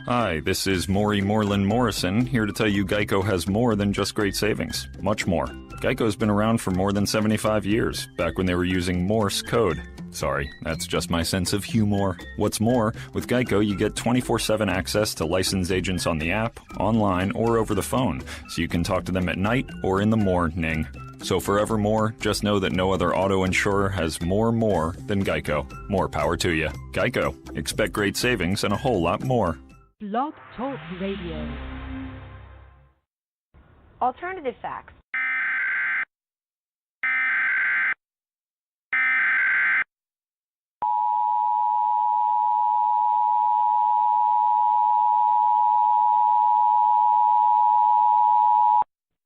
Hi, this is Maury Moreland Morrison, here to tell you Geico has more than just great savings. Much more. Geico's been around for more than 75 years, back when they were using Morse code. Sorry, that's just my sense of humor. What's more, with Geico you get 24/7 access to licensed agents on the app, online, or over the phone, so you can talk to them at night or in the morning. So forevermore, just know that no other auto insurer has more than Geico. More power to you. Geico. Expect great savings and a whole lot more. Blog Talk Radio. Alternative facts.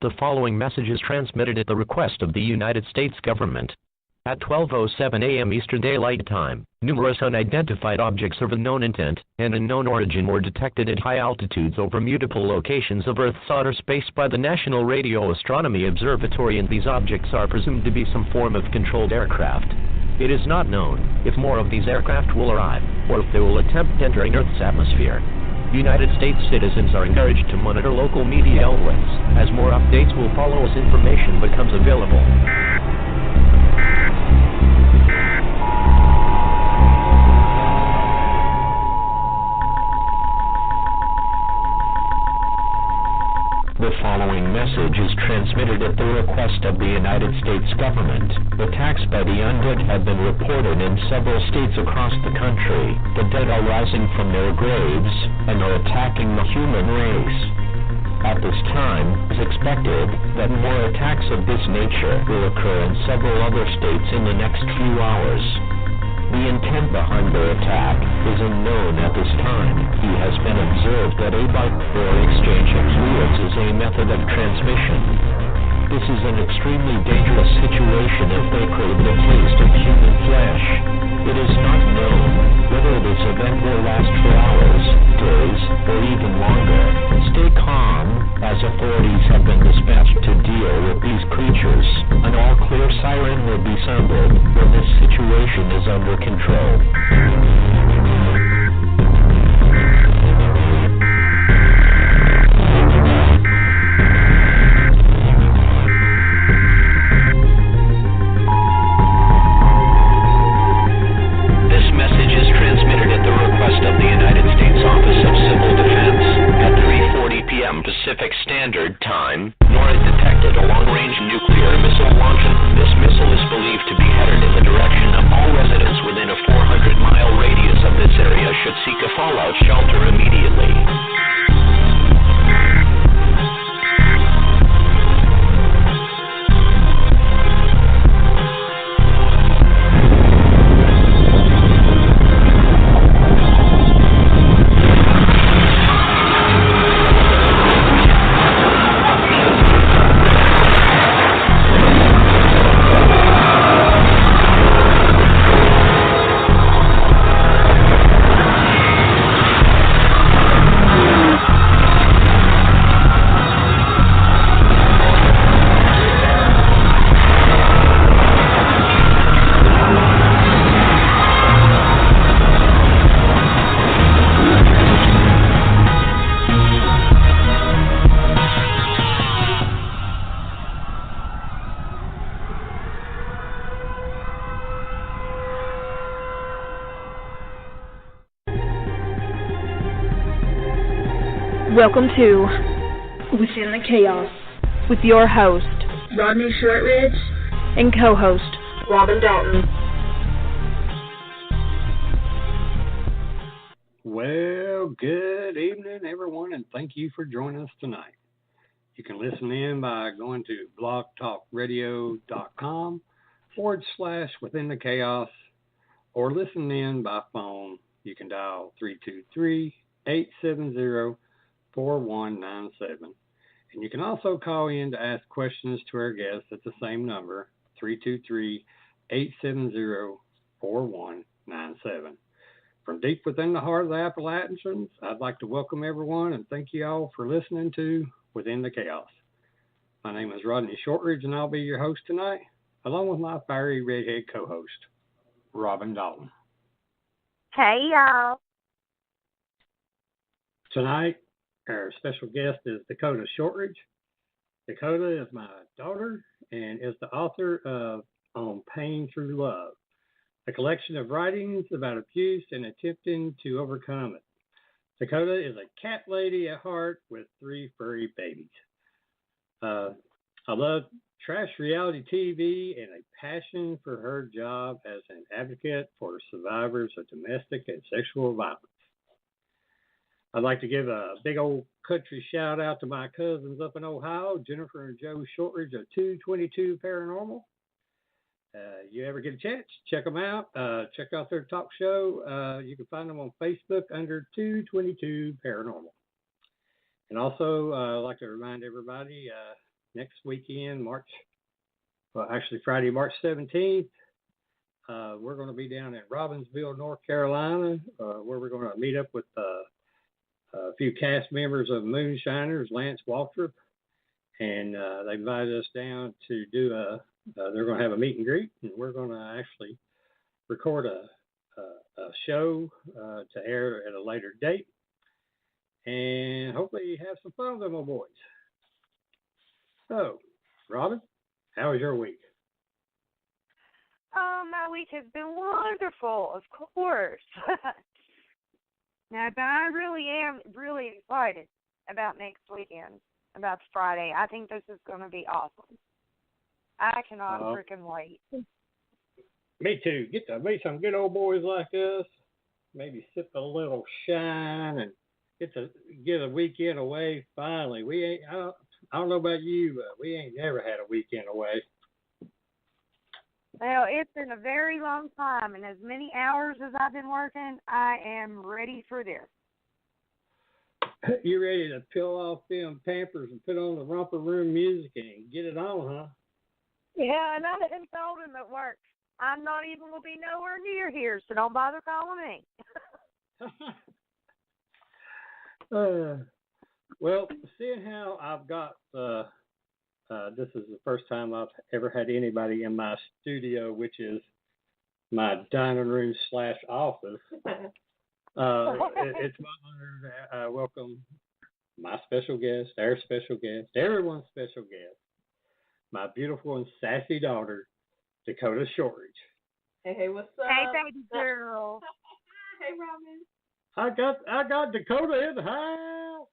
The following message is transmitted at the request of the United States government. At 12:07 a.m. Eastern Daylight Time, numerous unidentified objects of unknown intent and unknown origin were detected at high altitudes over multiple locations of Earth's outer space by the National Radio Astronomy Observatory, and these objects are presumed to be some form of controlled aircraft. It is not known if more of these aircraft will arrive, or if they will attempt entering Earth's atmosphere. United States citizens are encouraged to monitor local media outlets, as more updates will follow as information becomes available. The following message is transmitted at the request of the United States government. Attacks by the undead have been reported in several states across the country. The dead are rising from their graves and are attacking the human race. At this time, it is expected that more attacks of this nature will occur in several other states in the next few hours. The intent behind their attack is unknown at this time. It has been observed that a bite or exchange of fluids is a method of transmission. This is an extremely dangerous situation if they crave the taste of human flesh. It is not known whether this event will last for hours, days, or even longer. Stay calm, as authorities have been dispatched to deal with these creatures. An all-clear siren will be sounded when this situation is under control. Pacific Standard Time, nor is detected a long-range nuclear missile launcher. This missile is believed to be headed in the direction of all residents within a 400-mile radius of this area should seek a fallout shelter immediately. Welcome to Within the Chaos with your host, Rodney Shortridge, and co-host, Robin Dalton. Well, good evening, everyone, and thank you for joining us tonight. You can listen in by going to blogtalkradio.com/Within the Chaos, or listen in by phone. You can dial 323-870-4197. And you can also call in to ask questions to our guests at the same number, 323-870-4197. From deep within the heart of the Appalachians, I'd like to welcome everyone and thank you all for listening to Within the Chaos. My name is Rodney Shortridge, and I'll be your host tonight, along with my fiery redhead co-host, Robin Dalton. Hey, y'all. Tonight, our special guest is Dakota Shortridge. Dakota is my daughter and is the author of On Pain Through Love, a collection of writings about abuse and attempting to overcome it. Dakota is a cat lady at heart with 3 furry babies. I love trash reality TV and a passion for her job as an advocate for survivors of domestic and sexual violence. I'd like to give a big old country shout out to my cousins up in Ohio, Jennifer and Joe Shortridge of 222 Paranormal. You ever get a chance, check them out. Check out their talk show. You can find them on Facebook under 222 Paranormal. And also, I'd like to remind everybody, next weekend, Friday, March 17th, we're going to be down in Robbinsville, North Carolina, where we're going to meet up with a few cast members of Moonshiners, Lance Waltrip, and they invited us down to do they're going to have a meet and greet, and we're going to actually record a show to air at a later date, and hopefully have some fun with them old boys. So, Robin, how was your week? Oh, my week has been wonderful, of course. Now, but I really am really excited about next weekend, about Friday. I think this is going to be awesome. I cannot freaking wait. Me too. Get to meet some good old boys like us. Maybe sip a little shine and get a weekend away. Finally, I don't know about you, but we ain't never had a weekend away. Well, it's been a very long time, and as many hours as I've been working, I am ready for this. You ready to peel off them Pampers and put on the romper room music and get it on, huh? Yeah, and I done told him at work, I'm not even going to be nowhere near here, so don't bother calling me. Well, seeing how I've got, this is the first time I've ever had anybody in my studio, which is my dining room / office. It's my honor to welcome my special guest, our special guest, everyone's special guest, my beautiful and sassy daughter, Dakota Shortridge. Hey, what's up? Hey, baby girl. Hey, Robin. I got Dakota in the house.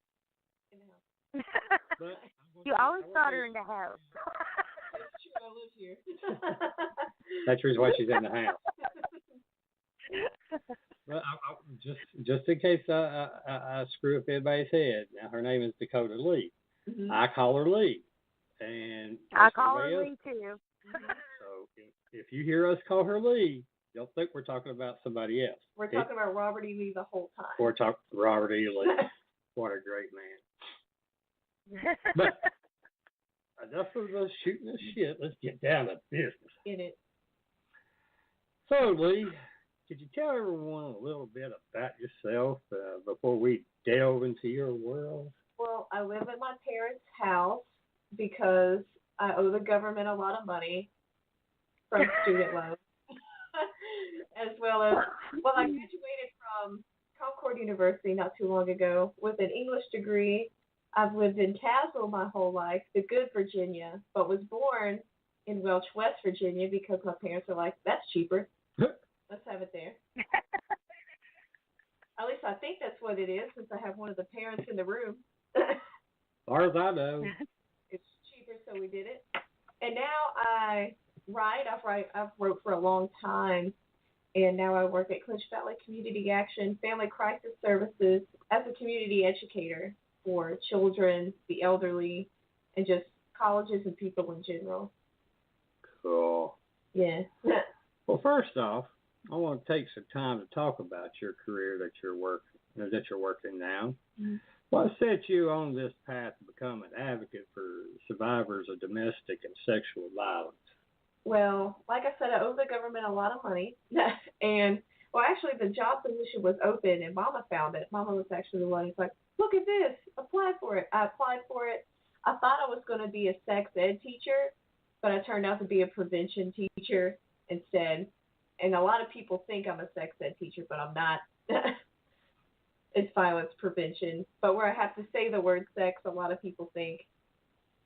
But You always got her in the house. It's true, I live here. That's the reason why she's in the house. Well, just in case I screw up anybody's head, now her name is Dakota Lee. Mm-hmm. I call her Lee. And I call her Lee, too. So if you hear us call her Lee, don't think we're talking about somebody else. We're talking about Robert E. Lee the whole time. We're talking Robert E. Lee. What a great man. But enough of us shooting the shit. Let's get down to business. In it. So, Lee, could you tell everyone a little bit about yourself before we delve into your world? Well, I live at my parents' house because I owe the government a lot of money from student loans. As well as, I graduated from Concord University not too long ago with an English degree. I've lived in Tazewell my whole life, the good Virginia, but was born in Welch, West Virginia because my parents are like, that's cheaper. Let's have it there. At least I think that's what it is since I have one of the parents in the room. As far as I know. It's cheaper, so we did it. And now I write. I've wrote for a long time, and now I work at Clinch Valley Community Action Family Crisis Services as a community educator for children, the elderly, and just colleges and people in general. Cool. Yeah. Well, first off, I want to take some time to talk about your career that you're working now. Mm-hmm. What set you on this path to become an advocate for survivors of domestic and sexual violence? Well, like I said, I owe the government a lot of money. And, well, actually, the job position was open, and Mama found it. Mama was actually the one who's like, look at this, apply for it. I applied for it. I thought I was going to be a sex ed teacher, but I turned out to be a prevention teacher instead. And a lot of people think I'm a sex ed teacher, but I'm not. it's violence prevention. But where I have to say the word sex, a lot of people think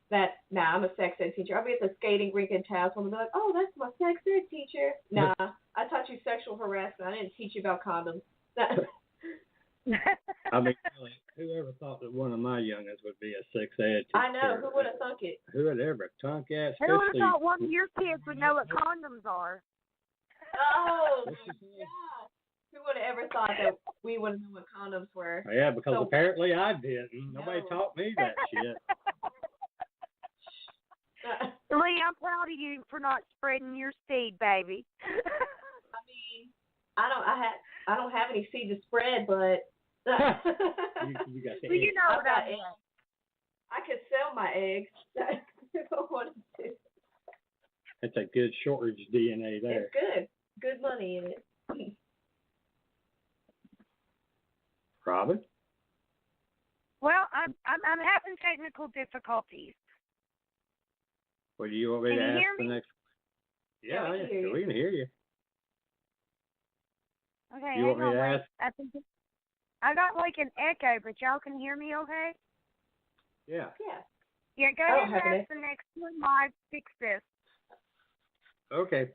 that, I'm a sex ed teacher. I'll be at the skating rink in Tazewell and be like, oh, that's my sex ed teacher. Nah, I taught you sexual harassment. I didn't teach you about condoms. I mean, really, whoever thought that one of my youngins would be a sex ed teacher? I know. Who would have thunk it? Who would ever thunk that? Who would have thought one of your kids would know what condoms are? Oh, yeah. Who would have ever thought that we would know what condoms were? Yeah, because apparently I didn't. Nobody taught me that shit. Lee, I'm proud of you for not spreading your seed, baby. I mean, I don't have any seed to spread, but you got the well, you know what I mean. I could sell my eggs if I wanted to. That's a good Shortridge DNA there. It's good. Good money in it. Robin? Well, I'm having technical difficulties. What do you want me to ask the next? Yeah, we can hear you. Okay, You want me to ask? I think I got like an echo, but y'all can hear me okay? Yeah. Yeah, go ahead and ask the next one. I'll fix this. Okay.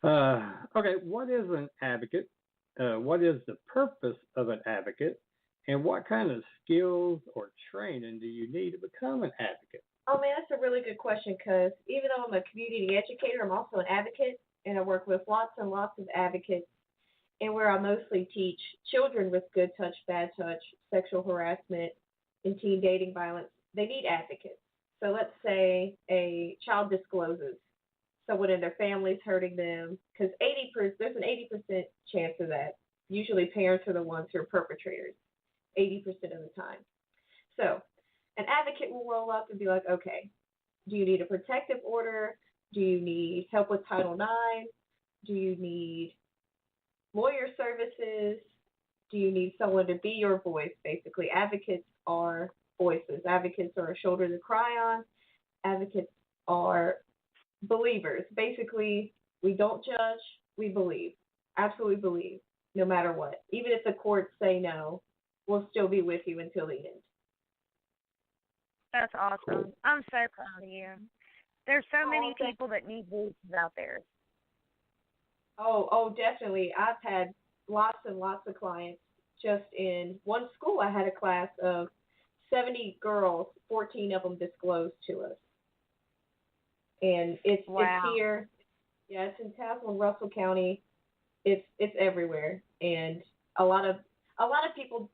Okay, what is an advocate? What is the purpose of an advocate? And what kind of skills or training do you need to become an advocate? Oh, man, that's a really good question because even though I'm a community educator, I'm also an advocate, and I work with lots and lots of advocates, and where I mostly teach children with good touch, bad touch, sexual harassment, and teen dating violence. They need advocates. So let's say a child discloses someone in their family's hurting them, because there's an 80% chance of that. Usually parents are the ones who are perpetrators, 80% of the time. So an advocate will roll up and be like, okay, do you need a protective order? Do you need help with Title IX? Do you need lawyer services? Do you need someone to be your voice? Basically, advocates are voices. Advocates are a shoulder to cry on. Advocates are believers. Basically, we don't judge, we believe. Absolutely believe, no matter what. Even if the courts say no, we'll still be with you until the end. That's awesome. I'm so proud of you. There's so many people that need voices out there. Oh, definitely. I've had lots and lots of clients. Just in one school, I had a class of 70 girls, 14 of them disclosed to us. And it's here. Yeah, it's in Tazewell and Russell County. It's everywhere. And a lot of people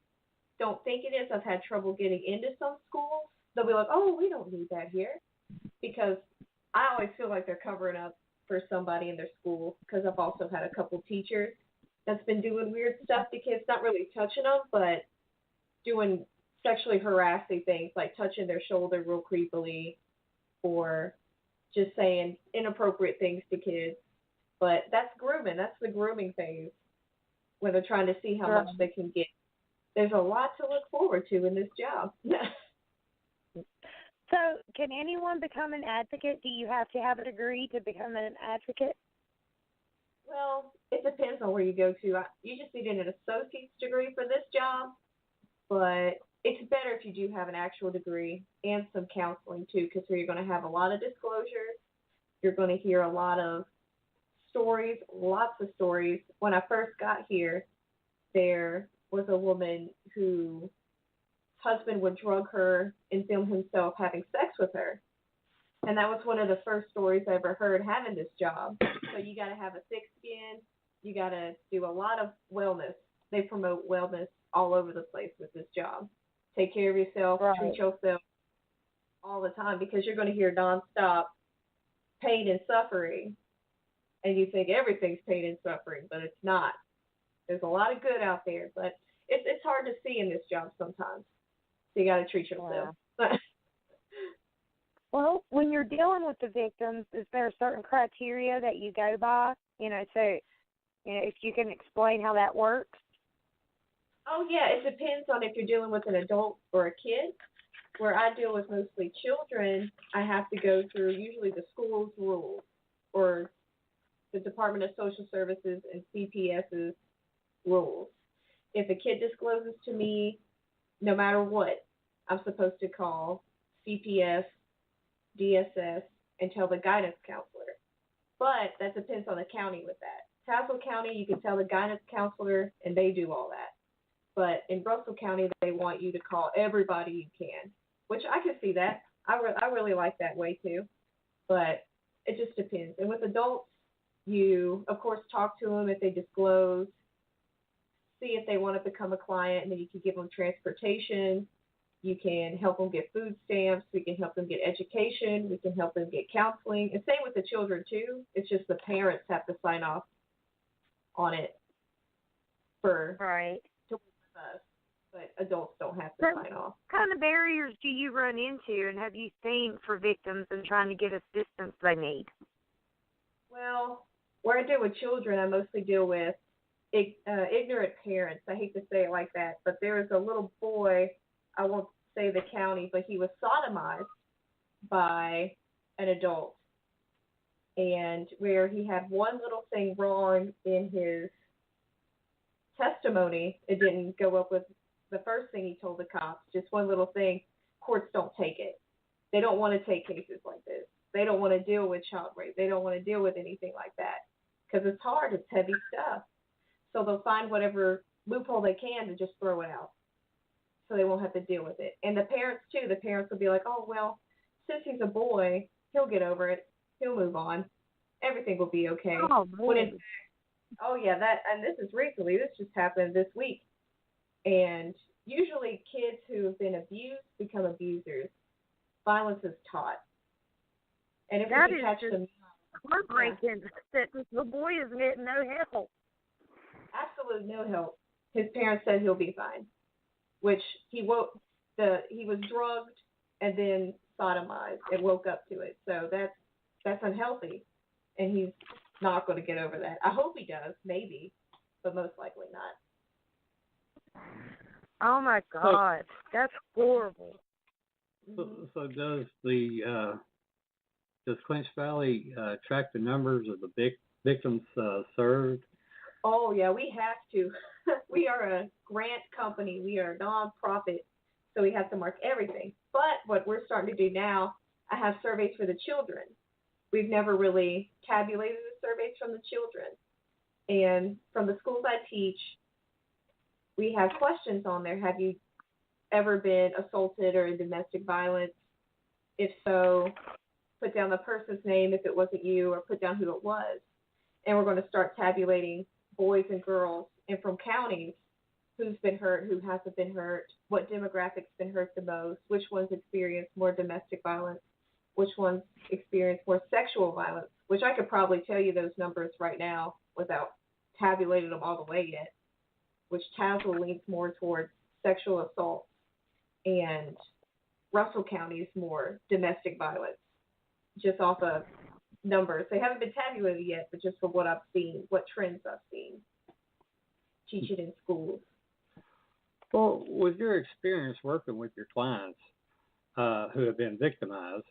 don't think it is. I've had trouble getting into some schools. They'll be like, oh, we don't need that here. Because I always feel like they're covering up for somebody in their school, because I've also had a couple teachers that's been doing weird stuff to kids, not really touching them, but doing sexually harassing things like touching their shoulder real creepily or just saying inappropriate things to kids. But that's grooming. That's the grooming phase when they're trying to see how much they can get. There's a lot to look forward to in this job. So, can anyone become an advocate? Do you have to have a degree to become an advocate? Well, it depends on where you go to. You just need an associate's degree for this job, but it's better if you do have an actual degree and some counseling, too, because you're going to have a lot of disclosures. You're going to hear a lot of stories, lots of stories. When I first got here, there was a woman whose husband would drug her and film himself having sex with her. And that was one of the first stories I ever heard having this job. So you got to have a thick skin. You got to do a lot of wellness. They promote wellness all over the place with this job. Take care of yourself, treat yourself all the time, because you're going to hear nonstop pain and suffering. And you think everything's pain and suffering, but it's not. There's a lot of good out there, but it's hard to see in this job sometimes. So you got to treat yourself. Well, when you're dealing with the victims, is there a certain criteria that you go by? If you can explain how that works. Oh, yeah, it depends on if you're dealing with an adult or a kid. Where I deal with mostly children, I have to go through usually the school's rules or the Department of Social Services and CPS's rules. if a kid discloses to me, no matter what, I'm supposed to call CPS, DSS, and tell the guidance counselor. But that depends on the county with that. Tazewell County, you can tell the guidance counselor, and they do all that. But in Russell County, they want you to call everybody you can, which I can see that. I really like that way too. But it just depends. And with adults, you, of course, talk to them if they disclose, see if they want to become a client, and then you can give them transportation. You can help them get food stamps. We can help them get education. We can help them get counseling. And same with the children, too. It's just the parents have to sign off on it for Right. to work with us. But adults don't have to sign off. What kind of barriers do you run into and have you seen for victims in trying to get assistance they need? Well, where I deal with children, I mostly deal with ignorant parents. I hate to say it like that, but there is a little boy, I won't say the county, but he was sodomized by an adult. And where he had one little thing wrong in his testimony, it didn't go up with the first thing he told the cops, just one little thing. Courts don't take it. They don't want to take cases like this. They don't want to deal with child rape. They don't want to deal with anything like that because it's hard. It's heavy stuff. So they'll find whatever loophole they can to just throw it out so they won't have to deal with it. And the parents, too, the parents will be like, oh, well, since he's a boy, he'll get over it. He'll move on. Everything will be okay. Oh, boy. Yeah, and this is recently. This just happened this week. And usually kids who have been abused become abusers. Violence is taught. And if that we catch them, heartbreaking that the boy is getting no help. Absolute no help. His parents said he'll be fine, which he was drugged and then sodomized and woke up to it. So that's unhealthy, and he's not going to get over that. I hope he does, maybe, but most likely not. Oh my God, that's horrible. So does Clinch Valley track the numbers of the victims served? Oh yeah, we have to. We are a grant company. We are a non-profit, so we have to mark everything. But what we're starting to do now, I have surveys for the children. We've never really tabulated the surveys from the children. And from the schools I teach, we have questions on there. Have you ever been assaulted or in domestic violence? If so, put down the person's name if it wasn't you, or put down who it was. And we're going to start tabulating boys and girls, and from counties, who's been hurt, who hasn't been hurt, what demographics been hurt the most, which ones experience more domestic violence, which ones experience more sexual violence, which I could probably tell you those numbers right now without tabulating them all the way yet, which Tazewell leans more towards sexual assault, and Russell County is more domestic violence, just off of numbers. They haven't been tabulated yet, but just from what I've seen, what trends I've seen. Teach it in schools. Well, with your experience working with your clients who have been victimized,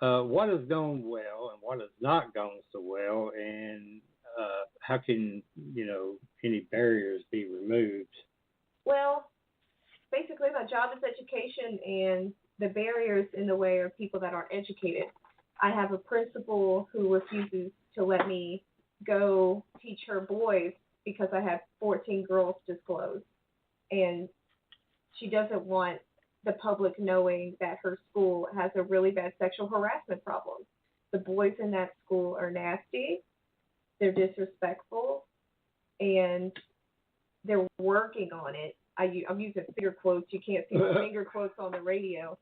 what has gone well and what has not gone so well, and how can, any barriers be removed? Well, basically my job is education, and the barriers in the way are people that aren't educated. I have a principal who refuses to let me go teach her boys because I have 14 girls disclosed. And she doesn't want the public knowing that her school has a really bad sexual harassment problem. The boys in that school are nasty, they're disrespectful, and they're working on it. I'm using finger quotes. You can't see my finger quotes on the radio,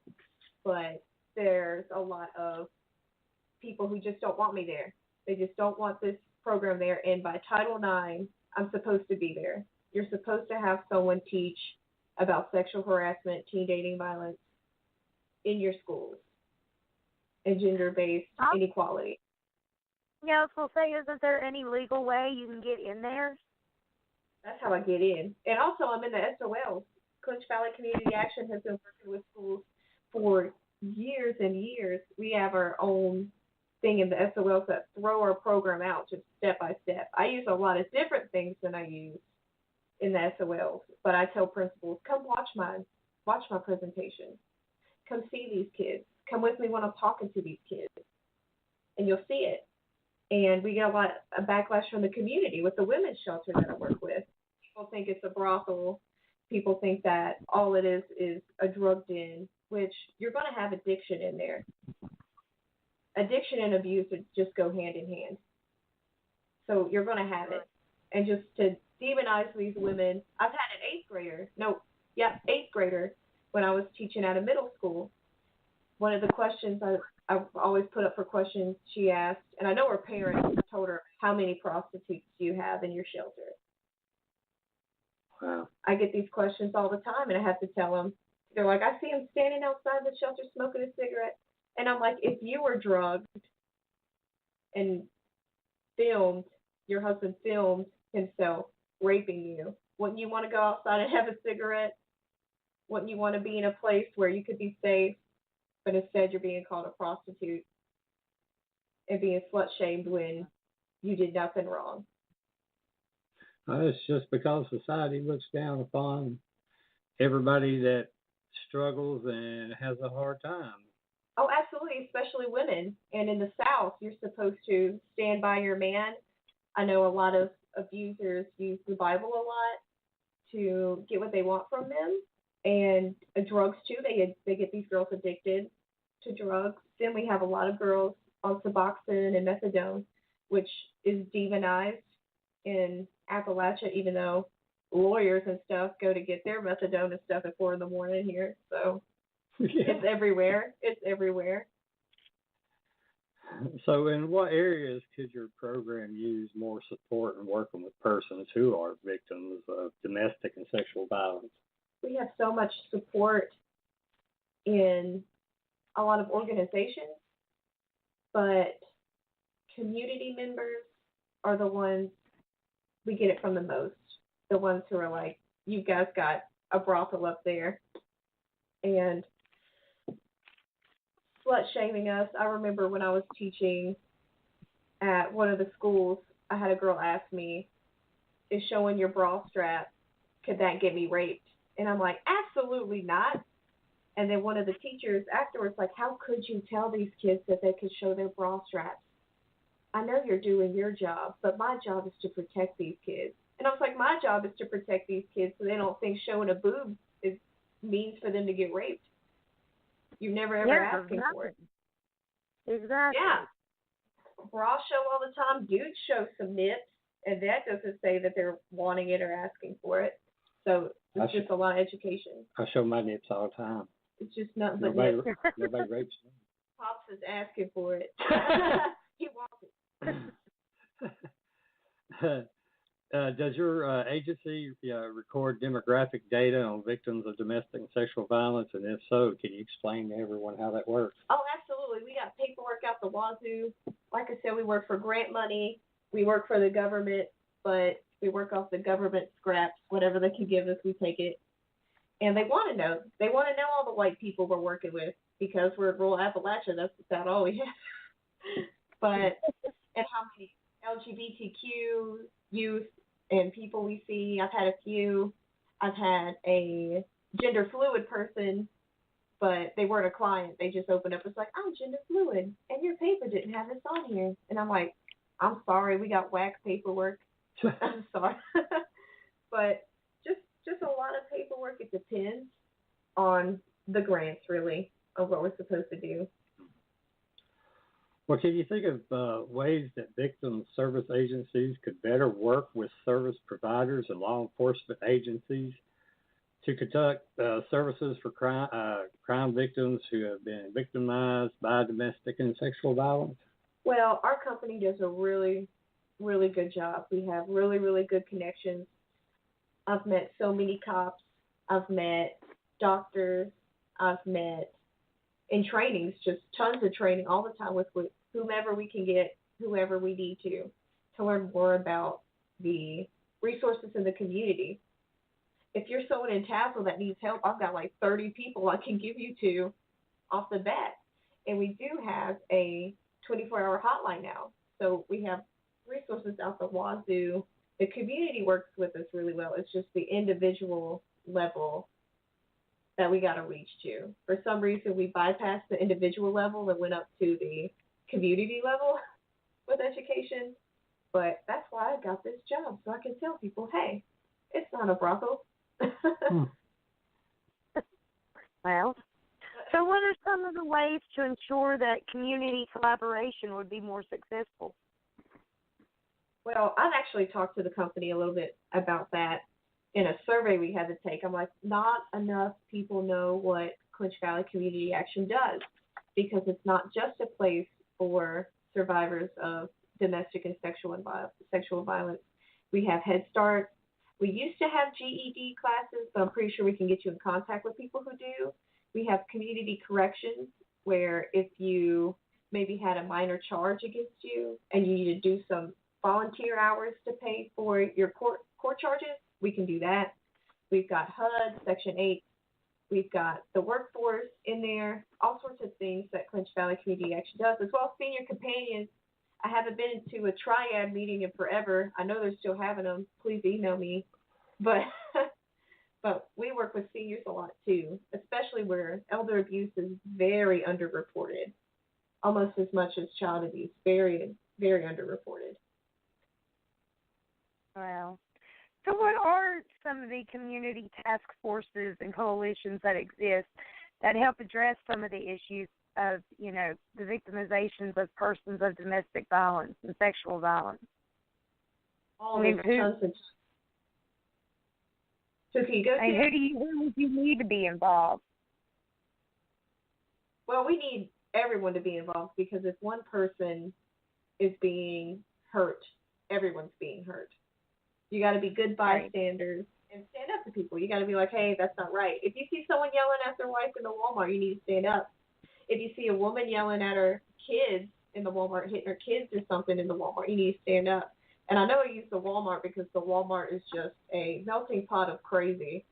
but there's a lot of people who just don't want me there. They just don't want this program there. And by Title IX, I'm supposed to be there. You're supposed to have someone teach about sexual harassment, teen dating violence in your schools, and gender-based inequality. Yeah, I was going to say, isn't there any legal way you can get in there? That's how I get in. And also, I'm in the SOL. Clinch Valley Community Action has been working with schools for years and years. We have our own thing in the SOLs that throw our program out just step by step. I use a lot of different things than I use in the SOLs, but I tell principals, come watch my presentation. Come see these kids. Come with me when I'm talking to these kids, and you'll see it. And we get a lot of backlash from the community with the women's shelter that I work with. People think it's a brothel. People think that all it is a drug den, which you're going to have addiction in there. Addiction and abuse just go hand in hand. So you're going to have it. And just to demonize these women, I've had an eighth grader when I was teaching at a middle school. One of the questions I've always put up for questions she asked, and I know her parents told her, how many prostitutes do you have in your shelter? Wow. I get these questions all the time, and I have to tell them. They're like, I see him standing outside the shelter smoking a cigarette. And I'm like, if you were drugged and filmed, your husband filmed himself raping you, wouldn't you want to go outside and have a cigarette? Wouldn't you want to be in a place where you could be safe? But instead you're being called a prostitute and being slut-shamed when you did nothing wrong. It's just because society looks down upon everybody that struggles and has a hard time. Oh, absolutely, especially women. And in the South, you're supposed to stand by your man. I know a lot of abusers use the Bible a lot to get what they want from them. And drugs, too. They get these girls addicted to drugs. Then we have a lot of girls on Suboxone and methadone, which is demonized in Appalachia, even though lawyers and stuff go to get their methadone and stuff at 4 in the morning here. So It's everywhere. It's everywhere. So in what areas could your program use more support in working with persons who are victims of domestic and sexual violence? We have so much support in a lot of organizations, but community members are the ones we get it from the most. The ones who are like, you guys got a brothel up there and slut-shaming us. I remember when I was teaching at one of the schools, I had a girl ask me, is showing your bra strap, could that get me raped? And I'm like, absolutely not. And then one of the teachers afterwards, like, how could you tell these kids that they could show their bra straps? I know you're doing your job, but my job is to protect these kids. And I was like, my job is to protect these kids so they don't think showing a boob is means for them to get raped. You're never ever asking for it. Exactly. Yeah. Bras show all the time. Dudes show some nips, and that doesn't say that they're wanting it or asking for it. So it's just a lot of education. I show my nips all the time. It's just nothing but Nobody nips. rapes me. Pops is asking for it. He wants it. Does your agency record demographic data on victims of domestic and sexual violence? And if so, can you explain to everyone how that works? Oh, absolutely. We got paperwork out the wazoo. Like I said, we work for grant money. We work for the government, but we work off the government scraps. Whatever they can give us, we take it. And they want to know. They want to know all the white people we're working with because we're in rural Appalachia. That's about all we have. But and how many LGBTQ youth and people we see. I've had a few. I've had a gender fluid person, but they weren't a client. They just opened up. It's like, I'm gender fluid, and your paper didn't have this on here. And I'm like, I'm sorry, we got whack paperwork. I'm sorry. But just a lot of paperwork. It depends on the grants, really, of what we're supposed to do. Well, can you think of ways that victim service agencies could better work with service providers and law enforcement agencies to conduct services for crime victims who have been victimized by domestic and sexual violence? Well, our company does a really, really good job. We have really, really good connections. I've met so many cops. I've met doctors. I've met in trainings, just tons of training all the time with whomever we can get, whoever we need to learn more about the resources in the community. If you're someone in Tazewell that needs help, I've got like 30 people I can give you to off the bat. And we do have a 24-hour hotline now. So we have resources out the wazoo The community works with us really well. It's just the individual level that we got to reach to. For some reason, we bypassed the individual level and went up to the community level with education. But that's why I got this job, so I can tell people, hey, it's not a brothel. Well, so what are some of the ways to ensure that community collaboration would be more successful? Well, I've actually talked to the company a little bit about that in a survey we had to take. I'm like, not enough people know what Clinch Valley Community Action does, because it's not just a place for survivors of domestic and sexual violence. We have Head Start. We used to have GED classes, but I'm pretty sure we can get you in contact with people who do. We have community corrections, where if you maybe had a minor charge against you and you need to do some volunteer hours to pay for your court charges, we can do that. We've got HUD, Section 8. We've got the workforce in there, all sorts of things that Clinch Valley Community Action does, as well as senior companions. I haven't been to a triad meeting in forever. I know they're still having them. Please email me. But but we work with seniors a lot too, especially where elder abuse is very underreported, almost as much as child abuse. Very, very underreported. Wow. So what are some of the community task forces and coalitions that exist that help address some of the issues of, you know, the victimizations of persons of domestic violence and sexual violence? All these tons of. So can you go who would you need to be involved? Well, we need everyone to be involved, because if one person is being hurt, everyone's being hurt. You got to be good bystanders and stand up to people. You got to be like, hey, that's not right. If you see someone yelling at their wife in the Walmart, you need to stand up. If you see a woman yelling at her kids in the Walmart, hitting her kids or something in the Walmart, you need to stand up. And I know I use the Walmart because the Walmart is just a melting pot of crazy.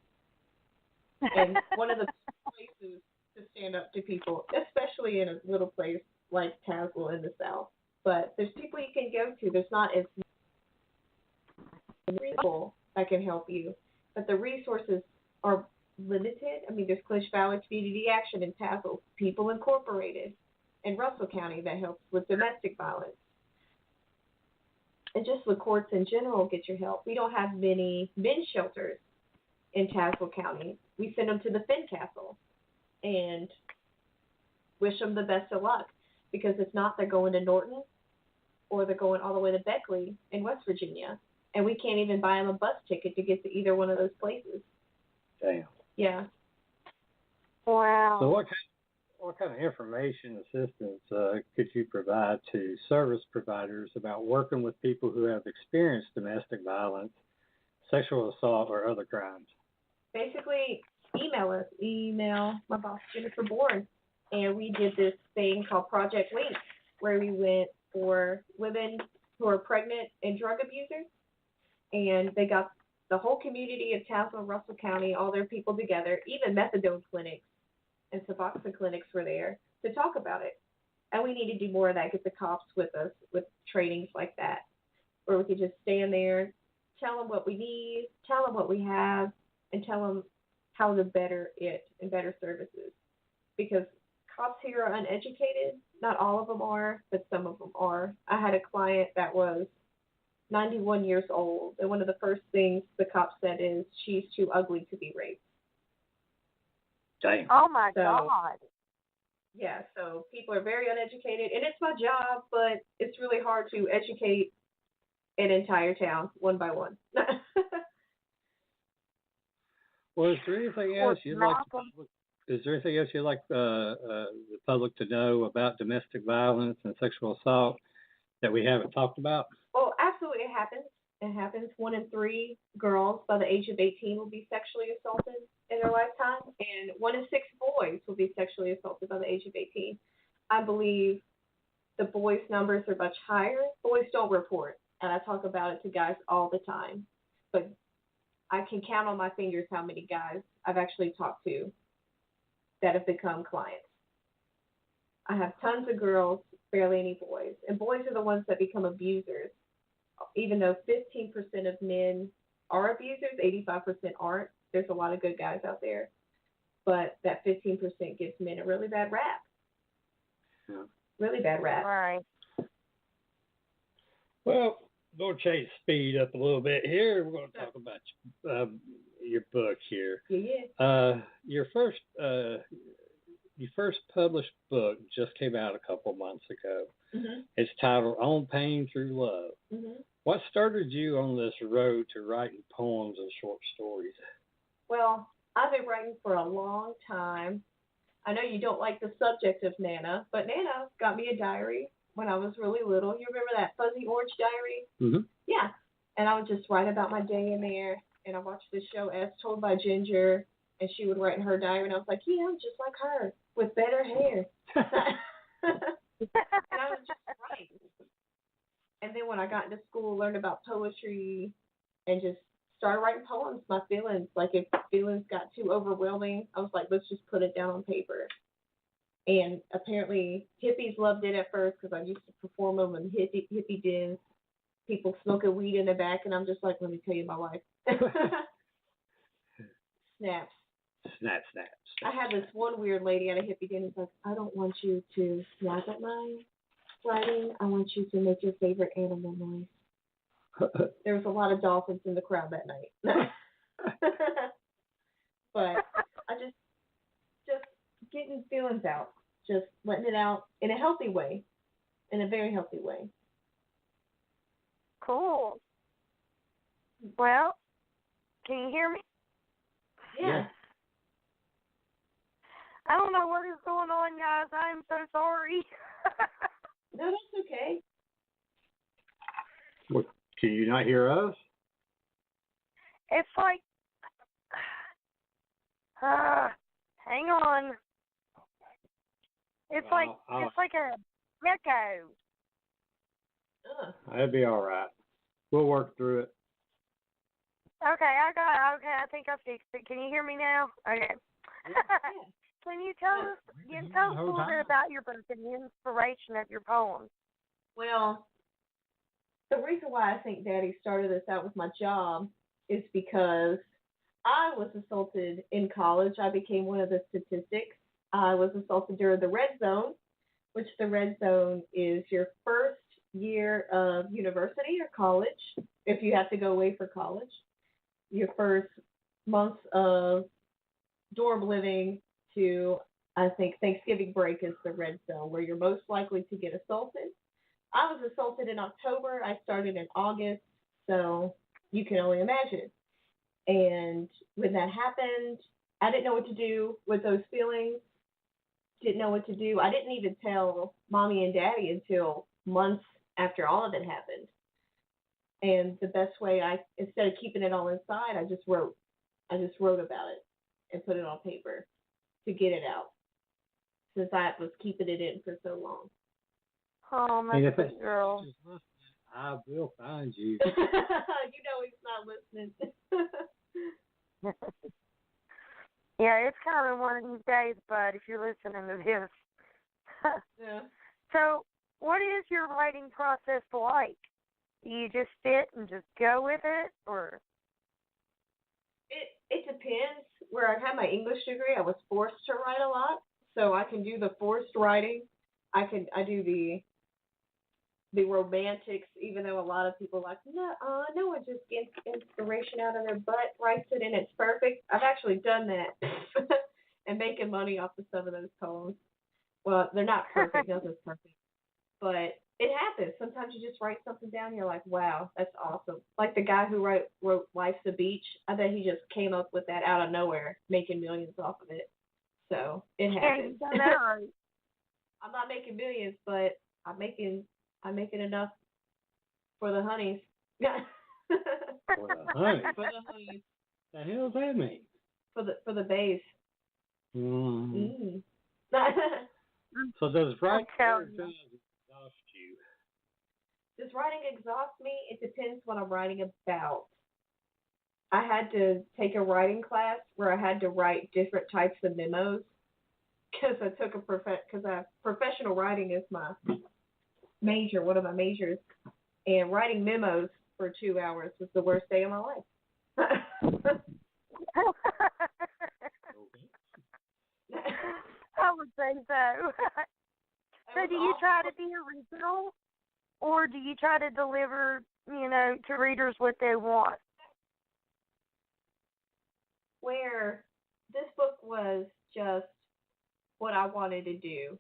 And one of the places to stand up to people, especially in a little place like Tazewell in the South. But there's people you can go to. There's not as many people that can help you. But the resources are limited. I mean, there's Clinch Valley Community Action in Tazewell, People Incorporated in Russell County that helps with domestic violence. And just the courts in general get your help. We don't have many men's shelters in Tazewell County. We send them to the Finn Castle and wish them the best of luck, because if not, they're going to Norton or they're going all the way to Beckley in West Virginia. And we can't even buy them a bus ticket to get to either one of those places. Damn. Yeah. Wow. So what kind of information assistance could you provide to service providers about working with people who have experienced domestic violence, sexual assault, or other crimes? Basically, email us. Email my boss, Jennifer Bourne. And we did this thing called Project Link, where we went for women who are pregnant and drug abusers. And they got the whole community of Tazewell, Russell County, all their people together. Even methadone clinics and Suboxone clinics were there to talk about it. And we need to do more of that, get the cops with us with trainings like that, where we could just stand there, tell them what we need, tell them what we have, and tell them how to better it and better services. Because cops here are uneducated. Not all of them are, but some of them are. I had a client that was 91 years old, and one of the first things the cop said is, she's too ugly to be raped. Damn. Oh, my God. Yeah, so people are very uneducated, and it's my job, but it's really hard to educate an entire town one by one. Well, is there anything else you'd like the public to know about domestic violence and sexual assault that we haven't talked about? Well, absolutely, it happens. It happens. 1 in 3 girls by the age of 18 will be sexually assaulted in their lifetime, and 1 in 6 boys will be sexually assaulted by the age of 18. I believe the boys' numbers are much higher. Boys don't report, and I talk about it to guys all the time. But I can count on my fingers how many guys I've actually talked to that have become clients. I have tons of girls, barely any boys. And boys are the ones that become abusers. even though 15% of men are abusers, 85% aren't. There's a lot of good guys out there, but that 15% gives men a really bad rap. Yeah. Really bad rap. Right. Well, we'll change speed up a little bit here. We're going to talk about your book here. Yeah. Your first published book just came out a couple months ago. Mm-hmm. It's titled On Pain Through Love. Mm-hmm. What started you on this road to writing poems and short stories? Well, I've been writing for a long time. I know you don't like the subject of Nana, but Nana got me a diary when I was really little. You remember that fuzzy orange diary? Mm-hmm. Yeah. And I would just write about my day in there. And I watched the show As Told by Ginger, and she would write in her diary, and I was like, yeah, I'm just like her, with better hair. And I was just writing. And then when I got into school, learned about poetry and just started writing poems, my feelings. Like if feelings got too overwhelming, I was like, let's just put it down on paper. And apparently hippies loved it at first because I used to perform them in hippie dens, people smoking weed in the back, and I'm just like, let me tell you my life. Snaps. Snap. I had this one weird lady at a hippie den who's like, I don't want you to snap at my writing. I want you to make your favorite animal noise. There was a lot of dolphins in the crowd that night. But I just getting feelings out, just letting it out in a healthy way, in a very healthy way. Cool. Well, can you hear me? Yeah. I don't know what is going on, guys. I'm so sorry. No, that's okay. Well, can you not hear us? It's like, hang on. It's it's like a echo. That'd be all right. We'll work through it. Okay, I think I fixed it. Can you hear me now? Okay. Can you tell us a little bit about your book and the inspiration of your poems? Well, the reason why I think Daddy started this out with my job is because I was assaulted in college. I became one of the statistics. I was assaulted during the red zone, which the red zone is your first year of university or college, if you have to go away for college. Your first months of dorm living to, I think, Thanksgiving break is the red zone, where you're most likely to get assaulted. I was assaulted in October. I started in August, so you can only imagine. And when that happened, I didn't know what to do with those feelings. Didn't know what to do. I didn't even tell Mommy and Daddy until months after all of it happened. And the best way, instead of keeping it all inside, I just wrote about it and put it on paper to get it out, since I was keeping it in for so long. Oh, my good girl. I will find you. You know he's not listening. Yeah, it's coming one of these days, bud, if you're listening to this. Yeah. So, what is your writing process like? Do you just sit and just go with it, or? It depends. Where I had my English degree, I was forced to write a lot, so I can do the forced writing. I do the romantics, even though a lot of people are like, no one just gets inspiration out of their butt, writes it, and it's perfect. I've actually done that and making money off of some of those poems. Well, they're not perfect, nothing's perfect, but it happens. Sometimes you just write something down and you're like, wow, that's awesome. Like the guy who wrote Life's a Beach, I bet he just came up with that out of nowhere, making millions off of it. So it happens. Yeah, you done that right. I'm not making millions, but I'm making enough for the honeys. For the honey. For the honeys. The hell does that mean? For the bays. Mm. So does writing exhaust you? Does writing exhaust me? It depends what I'm writing about. I had to take a writing class where I had to write different types of memos because I took professional writing is my major, one of my majors. And writing memos for 2 hours was the worst day of my life. I would say so. So do you try to be original, or do you try to deliver, to readers what they want? Where this book was just what I wanted to do,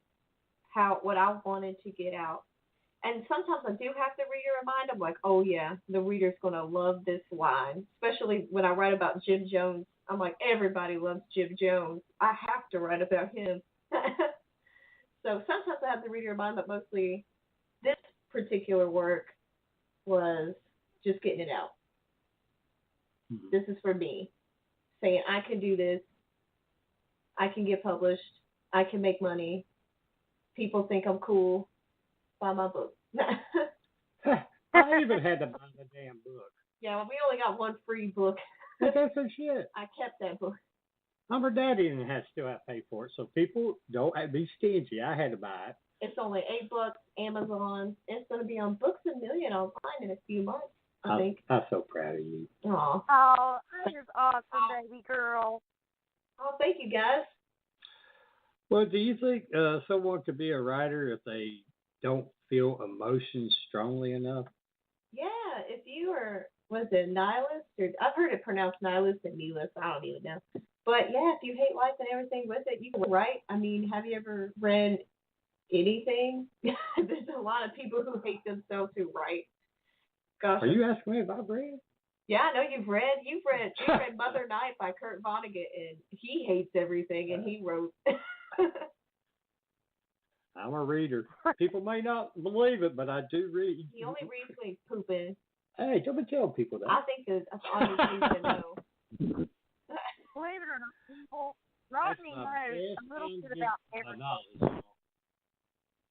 what I wanted to get out. And sometimes I do have the reader in mind. I'm like, oh yeah, the reader's going to love this line. Especially when I write about Jim Jones. I'm like, everybody loves Jim Jones. I have to write about him. So sometimes I have the reader in mind, but mostly this particular work was just getting it out. Mm-hmm. This is for me. Saying I can do this. I can get published. I can make money. People think I'm cool. Buy my book. I even had to buy the damn book. Yeah, well, we only got one free book. That's some shit. I kept that book. My dad even still have to pay for it, so people don't be stingy. I had to buy it. It's only $8, Amazon. It's going to be on Books A Million online in a few months, I think. I'm so proud of you. Aw. Oh, that is awesome, baby girl. Oh, thank you, guys. Well, do you think someone could be a writer if they don't feel emotions strongly enough? Yeah, if you are, was it nihilist? Or, I've heard it pronounced nihilist and nihilist. I don't even know. But yeah, if you hate life and everything with it, you can write. I mean, have you ever read anything? There's a lot of people who hate themselves who write. Gosh. Are you asking me if I've read? Yeah, I know you've read. You read Mother Night by Kurt Vonnegut, and he hates everything, and he wrote. I'm a reader. People may not believe it, but I do read. He only reads when he's pooping. Hey, don't be telling people that. I think that's honest thing to know. Believe it or not, people, Rodney knows a little bit about everything.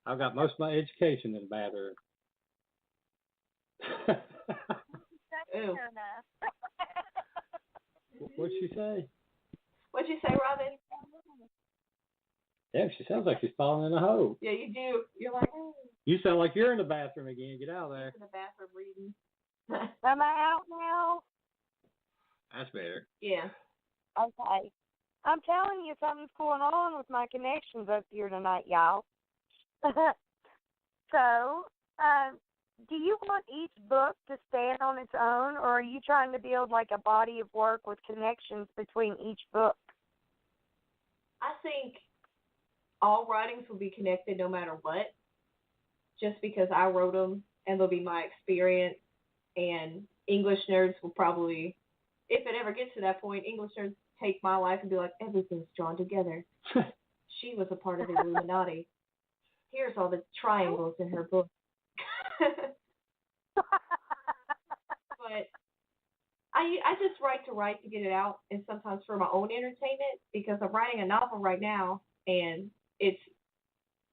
I've got most of my education in the bathroom. Ew. What'd she say? What'd you say, Robin? Yeah, she sounds like she's falling in a hole. Yeah, you do. You're like, oh. You sound like you're in the bathroom again. Get out of there. In the bathroom reading. Am I out now? That's better. Yeah. Okay. I'm telling you, something's going on with my connections up here tonight, y'all. So, do you want each book to stand on its own, or are you trying to build like a body of work with connections between each book? I think all writings will be connected no matter what, just because I wrote them and they'll be my experience, and English nerds will probably, if it ever gets to that point, English nerds take my life and be like, everything's drawn together. She was a part of the Illuminati. Here's all the triangles in her book. But I just write to get it out, and sometimes for my own entertainment, because I'm writing a novel right now, and it's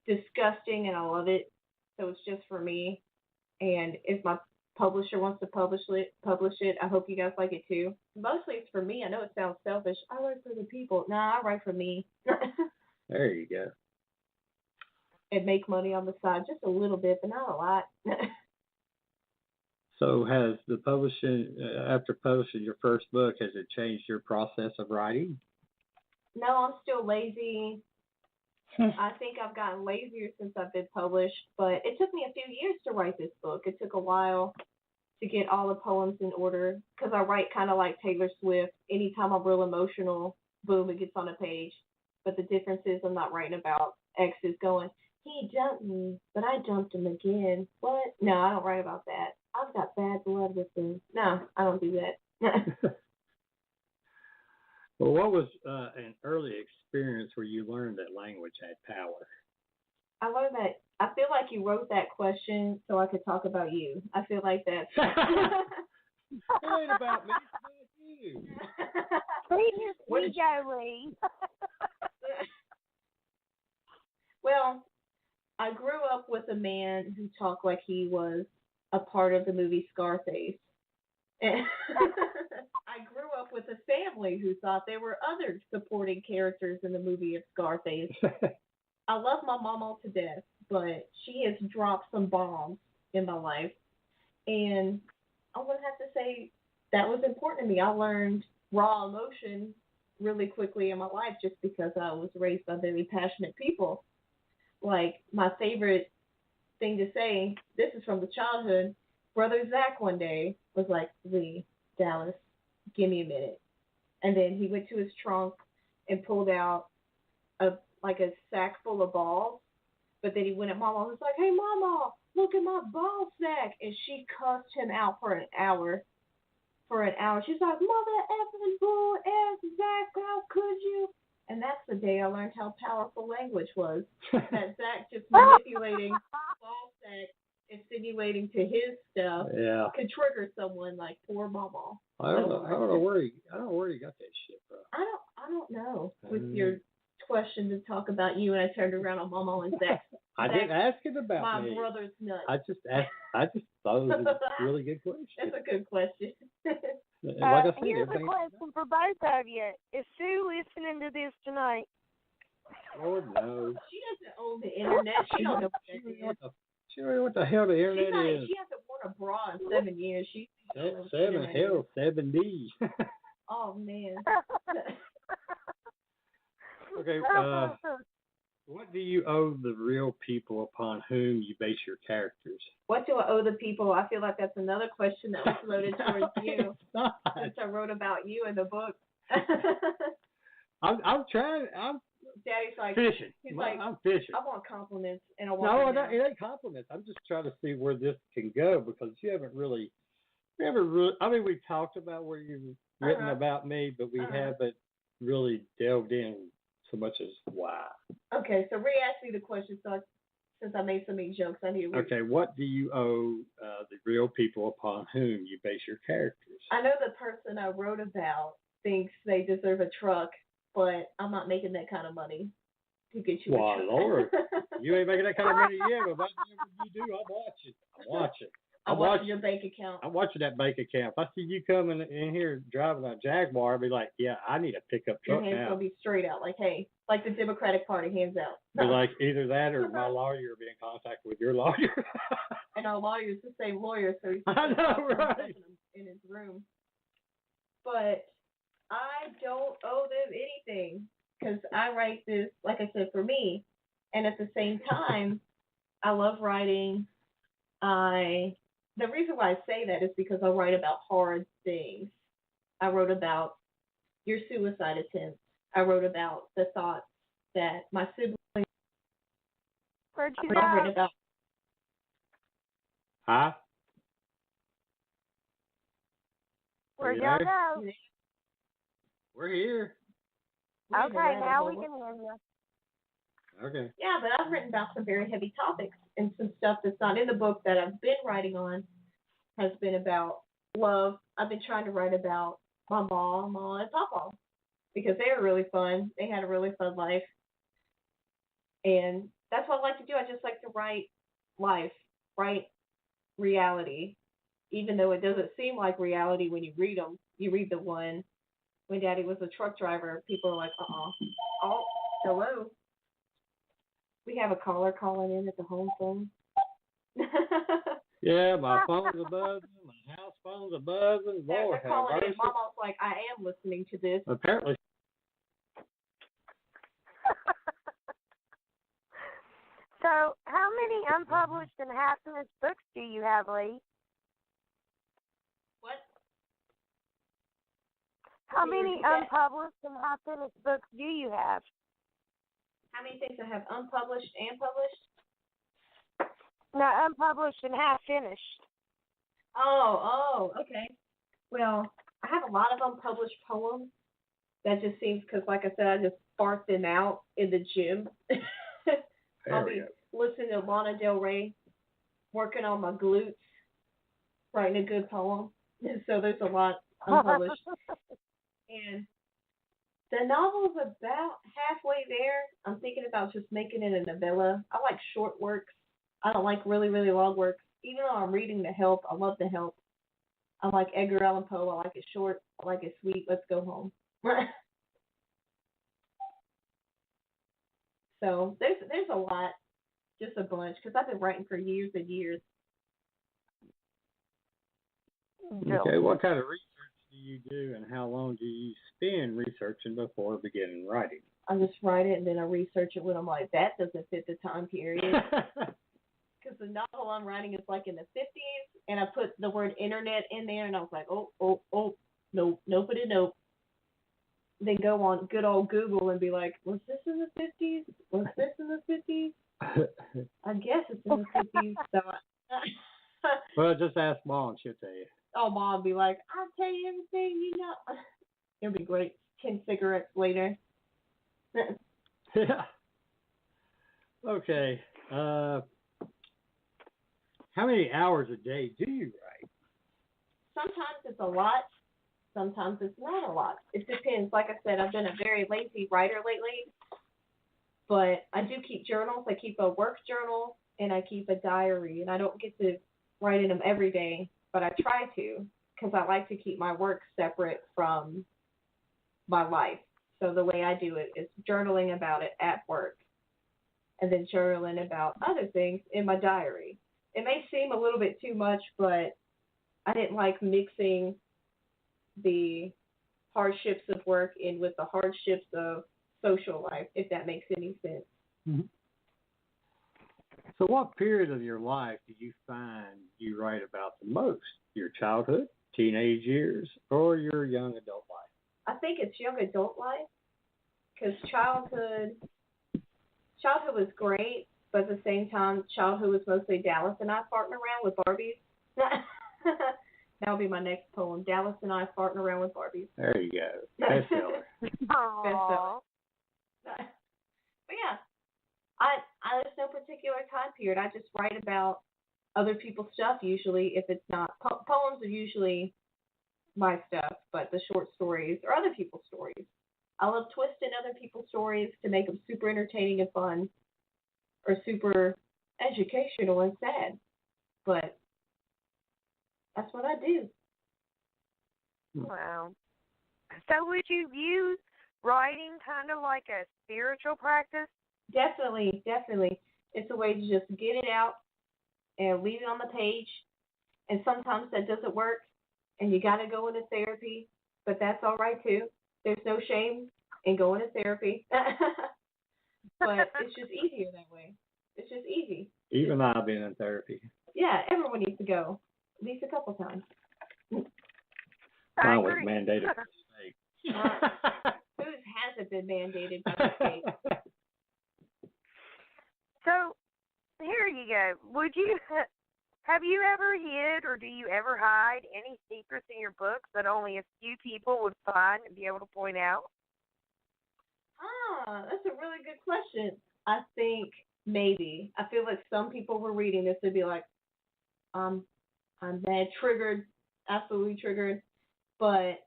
disgusting, and I love it. So it's just for me. And if my publisher wants to publish it. I hope you guys like it too. Mostly it's for me. I know it sounds selfish. I write for the people. Nah, I write for me. There you go. And make money on the side, just a little bit, but not a lot. So has the publishing, after publishing your first book, has it changed your process of writing? No, I'm still lazy. I think I've gotten lazier since I've been published, but it took me a few years to write this book. It took a while to get all the poems in order, because I write kind of like Taylor Swift. Anytime I'm real emotional, boom, it gets on a page. But the difference is I'm not writing about exes going, he dumped me, but I dumped him again. What? No, I don't write about that. I've got bad blood with them. No, I don't do that. Well, what was an early experience where you learned that language had power? I learned that. I feel like you wrote that question so I could talk about you. I feel like that's. It ain't about me, it's about you. Please, Joey. Well, I grew up with a man who talked like he was a part of the movie Scarface. And I grew up with a family who thought there were other supporting characters in the movie of Scarface. I love my mama to death, but she has dropped some bombs in my life. And I would have to say that was important to me. I learned raw emotion really quickly in my life just because I was raised by very passionate people. Like, my favorite thing to say, this is from the childhood, Brother Zach one day was like, Lee, Dallas, give me a minute. And then he went to his trunk and pulled out a sack full of balls. But then he went at Mama and was like, hey, Mama, look at my ball sack. And she cussed him out for an hour. She's like, mother effing bull ass Zach, how could you? And that's the day I learned how powerful language was. That Zach just manipulating ball sack, insinuating to his stuff, could trigger someone like poor Mama. I don't know where he got that shit from. I don't know. With your question to talk about you, and I turned around on Mama and Zach. I didn't ask him about me. My brother's nuts. I just thought it was a really good question. It's a good question. Like I said, here's a question for both of you. Is Sue listening to this tonight? Lord knows. She doesn't own the internet. She don't know what that is. She don't know what the hell the internet is. She hasn't worn a bra in 7 years. Hell, 70. Oh, man. Okay, what do you owe the real people upon whom you base your characters? What do I owe the people? I feel like that's another question that was loaded towards you. Since I wrote about you in the book. I'm trying. Daddy's like fishing. He's like, I'm fishing. I want compliments and I want. No, it ain't compliments. I'm just trying to see where this can go because you haven't really. I mean, we talked about where you've written about me, but we haven't really delved in so much as why. Okay, so re-ask me the question. So since I made so many jokes, I need to. Okay, what do you owe the real people upon whom you base your characters? I know the person I wrote about thinks they deserve a truck, but I'm not making that kind of money to get you a truck. Lord, you ain't making that kind of money yet, but whatever you do, I'm watching. I'm watching your bank account. I'm watching that bank account. If I see you coming in here driving a Jaguar, I'll be like, yeah, I need a pickup truck now. Your hands going to be straight out, like, hey, like the Democratic Party hands out. Be like either that or my lawyer will be in contact with your lawyer. And our lawyer's the same lawyer, so he's I know, right? In his room. But I don't owe them anything because I write this, like I said, for me. And at the same time, I love writing. The reason why I say that is because I write about hard things. I wrote about your suicide attempt. I wrote about the thoughts that my siblings. Where'd you go? go? Huh? Where'd y'all go? We're here. Okay, now we can hear you. Okay. Yeah, but I've written about some very heavy topics and some stuff that's not in the book that I've been writing on has been about love. I've been trying to write about my mom, and papa because they were really fun. They had a really fun life. And that's what I like to do. I just like to write life, write reality, even though it doesn't seem like reality when you read them. You read the one when Daddy was a truck driver. People are like, oh, hello. We have a caller calling in at the home phone. Yeah, my phone's a buzzing. My house phone's a buzzing. Lord, they're calling in. Mama's like, I am listening to this. Apparently. So, how many unpublished and half-finished books do you have, Lee? What? How many unpublished and half-finished books do you have? How many things I have unpublished and published? No, unpublished and half-finished. Oh, okay. Well, I have a lot of unpublished poems. That just seems because, like I said, I just fart them out in the gym. I'll be listening to Lana Del Rey, working on my glutes, writing a good poem. So there's a lot unpublished. And the novel's about halfway there. I'm thinking about just making it a novella. I like short works. I don't like really, really long works. Even though I'm reading The Help, I love The Help. I like Edgar Allan Poe. I like it short. I like it sweet. Let's go home. So there's a lot, just a bunch, because I've been writing for years and years. Okay, what kind of research do you do, and how long do you spend researching before beginning writing? I just write it and then I research it when I'm like, that doesn't fit the time period. Because the novel I'm writing is like in the 50s, and I put the word internet in there, and I was like, nope. Then go on good old Google and be like, was this in the 50s? Was this in the 50s? I guess it's in the 50s. So Well, just ask Mom, she'll tell you. Oh, Mom would be like, I'll tell you everything you know. It'll be great. 10 cigarettes later. Yeah. Okay. How many hours a day do you write? Sometimes it's a lot. Sometimes it's not a lot. It depends. Like I said, I've been a very lazy writer lately. But I do keep journals. I keep a work journal and I keep a diary. And I don't get to write in them every day, but I try to because I like to keep my work separate from my life. So the way I do it is journaling about it at work and then journaling about other things in my diary. It may seem a little bit too much, but I didn't like mixing the hardships of work in with the hardships of social life, if that makes any sense. Mm-hmm. So what period of your life do you find you write about the most? Your childhood, teenage years, or your young adult life? I think it's young adult life, because childhood was great, but at the same time, childhood was mostly Dallas and I farting around with Barbies. That'll be my next poem. Dallas and I farting around with Barbies. There you go. Bestseller. Bestseller. But yeah, there's no particular time period. I just write about other people's stuff usually. If it's not poems are usually my stuff, but the short stories are other people's stories. I love twisting other people's stories to make them super entertaining and fun, or super educational and sad. But that's what I do. Wow. So would you view writing kind of like a spiritual practice? Definitely. It's a way to just get it out and leave it on the page. And sometimes that doesn't work, and you got to go into therapy, but that's all right too. There's no shame in going to therapy. But it's just easier that way. It's just easy. Even I've been in therapy. Yeah, everyone needs to go at least a couple times. Mine was mandated by the state. Whose hasn't been mandated by the state? So, here you go. Have you ever hid or do you ever hide any secrets in your books that only a few people would find and be able to point out? That's a really good question. I think maybe. I feel like some people were reading this and be like, I'm mad, triggered, absolutely triggered. But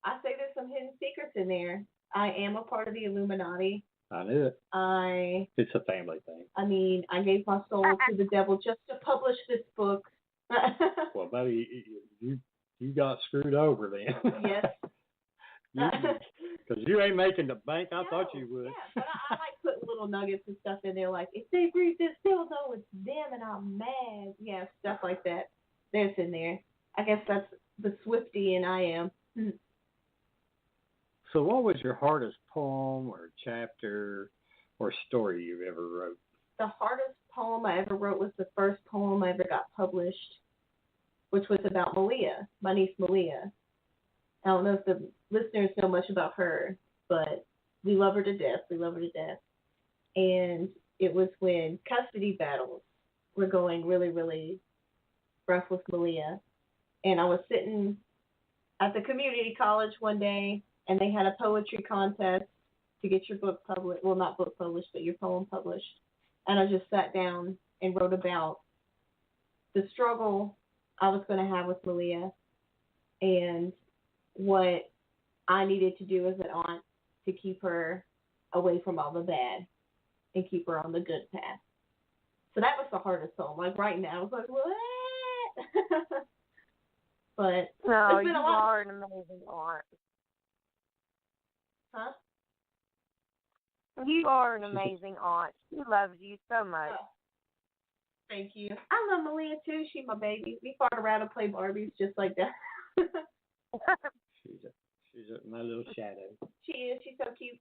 I say there's some hidden secrets in there. I am a part of the Illuminati. I knew it. It's a family thing. I mean, I gave my soul to the devil just to publish this book. Well, buddy, you got screwed over then. Yes. Because you ain't making the bank I thought you would. Yeah, but I like putting little nuggets and stuff in there, like, if they read this, they'll know it's them and I'm mad. Yeah, stuff like that. That's in there. I guess that's the Swiftie and I am. So what was your hardest poem or chapter or story you ever wrote? The hardest poem I ever wrote was the first poem I ever got published, which was about Malia, my niece Malia. I don't know if the listeners know much about her, but we love her to death. And it was when custody battles were going really, really rough with Malia. And I was sitting at the community college one day, and they had a poetry contest to get your book published. Well, not book published, but your poem published. And I just sat down and wrote about the struggle I was going to have with Malia and what I needed to do as an aunt to keep her away from all the bad and keep her on the good path. So that was the hardest poem. Like right now, I was like, what? But no, it's been you a lot. are an amazing aunt. Huh? You are an amazing aunt. She loves you so much. Oh. Thank you. I love Malia too. She's my baby. We fart around and play Barbies just like that. She's my little shadow. She is. She's so cute.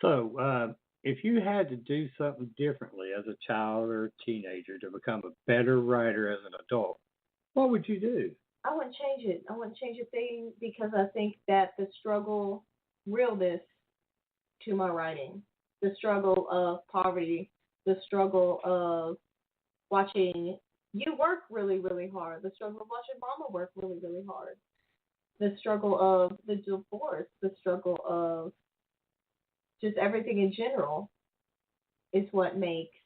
So, if you had to do something differently as a child or a teenager to become a better writer as an adult, what would you do? I wouldn't change it. I wouldn't change a thing because I think that the struggle, realness to my writing, the struggle of poverty, the struggle of watching you work really, really hard, the struggle of watching mama work really, really hard, the struggle of the divorce, the struggle of just everything in general is what makes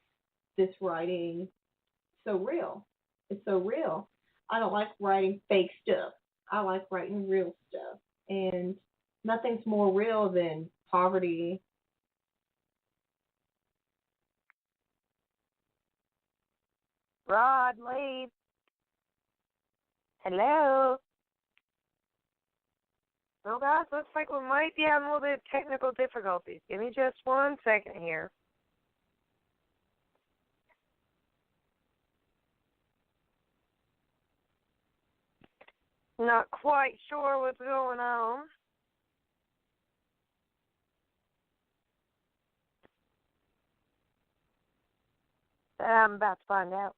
this writing so real. It's so real. I don't like writing fake stuff. I like writing real stuff. And nothing's more real than poverty. Rod, leave. Hello. Well, guys, looks like we might be having a little bit of technical difficulties. Give me just 1 second here. Not quite sure what's going on. But I'm about to find out.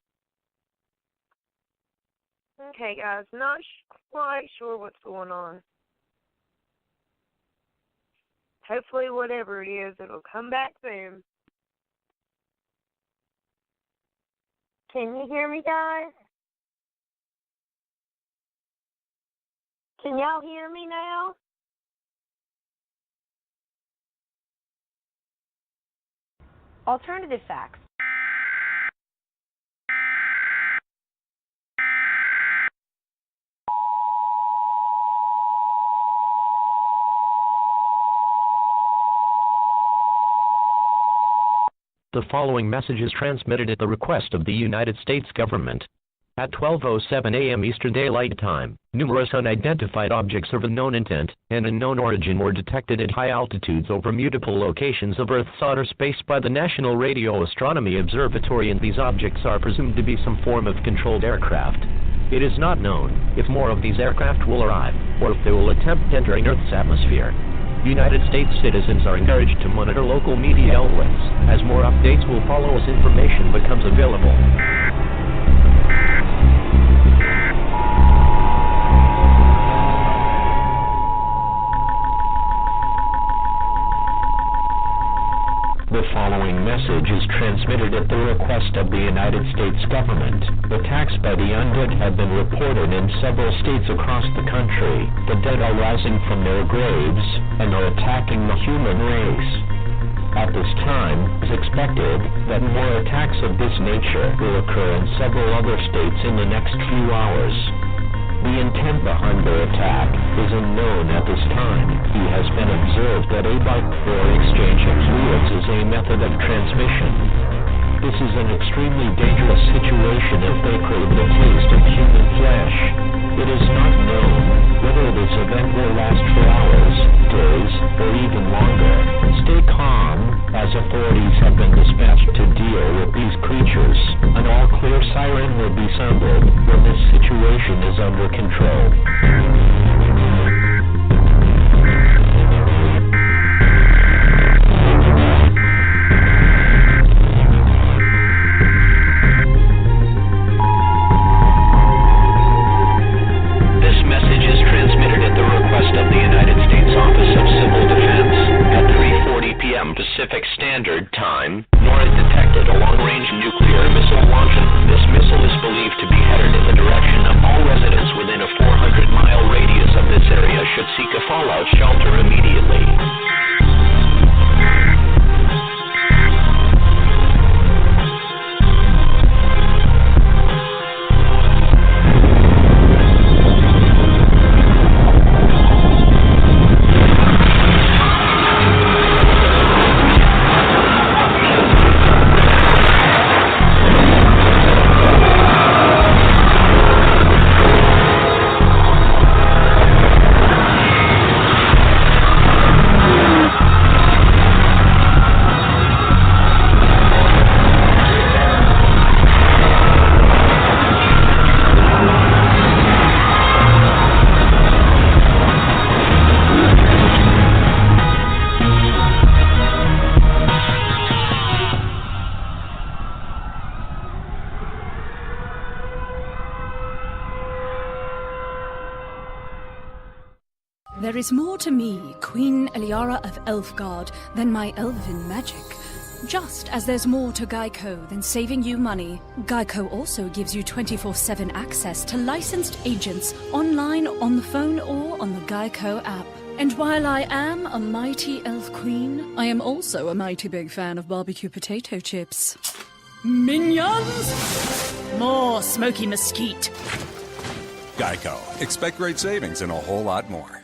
Okay, guys, not quite sure what's going on. Hopefully, whatever it is, it'll come back soon. Can you hear me, guys? Can y'all hear me now? Alternative facts. The following message is transmitted at the request of the United States government. At 12:07 a.m. Eastern Daylight Time, numerous unidentified objects of unknown intent and unknown origin were detected at high altitudes over multiple locations of Earth's outer space by the National Radio Astronomy Observatory, and these objects are presumed to be some form of controlled aircraft. It is not known if more of these aircraft will arrive, or if they will attempt entering Earth's atmosphere. United States citizens are encouraged to monitor local media outlets, as more updates will follow as information becomes available. The following message is transmitted at the request of the United States government. Attacks by the undead have been reported in several states across the country. The dead are rising from their graves and are attacking the human race. At this time, it is expected that more attacks of this nature will occur in several other states in the next few hours. The intent behind their attack is unknown at this time. He has been observed that a bike or exchange of fluids is a method of transmission. This is an extremely dangerous situation if they crave the taste of human flesh. It is not known whether this event will last for hours, days, or even longer. Stay calm, as authorities have been dispatched to deal with these creatures. An all-clear siren will be sounded when this situation is under control. Pacific Standard Time, nor is detected a long-range nuclear missile launcher. This missile is believed to be headed in the direction of all residents within a 400-mile radius of this area should seek a fallout shelter immediately. There is more to me, Queen Eliara of Elfgard, than my elven magic. Just as there's more to Geico than saving you money, Geico also gives you 24/7 access to licensed agents online, on the phone, or on the Geico app. And while I am a mighty elf queen, I am also a mighty big fan of barbecue potato chips. Minions! More smoky mesquite. Geico. Expect great savings and a whole lot more.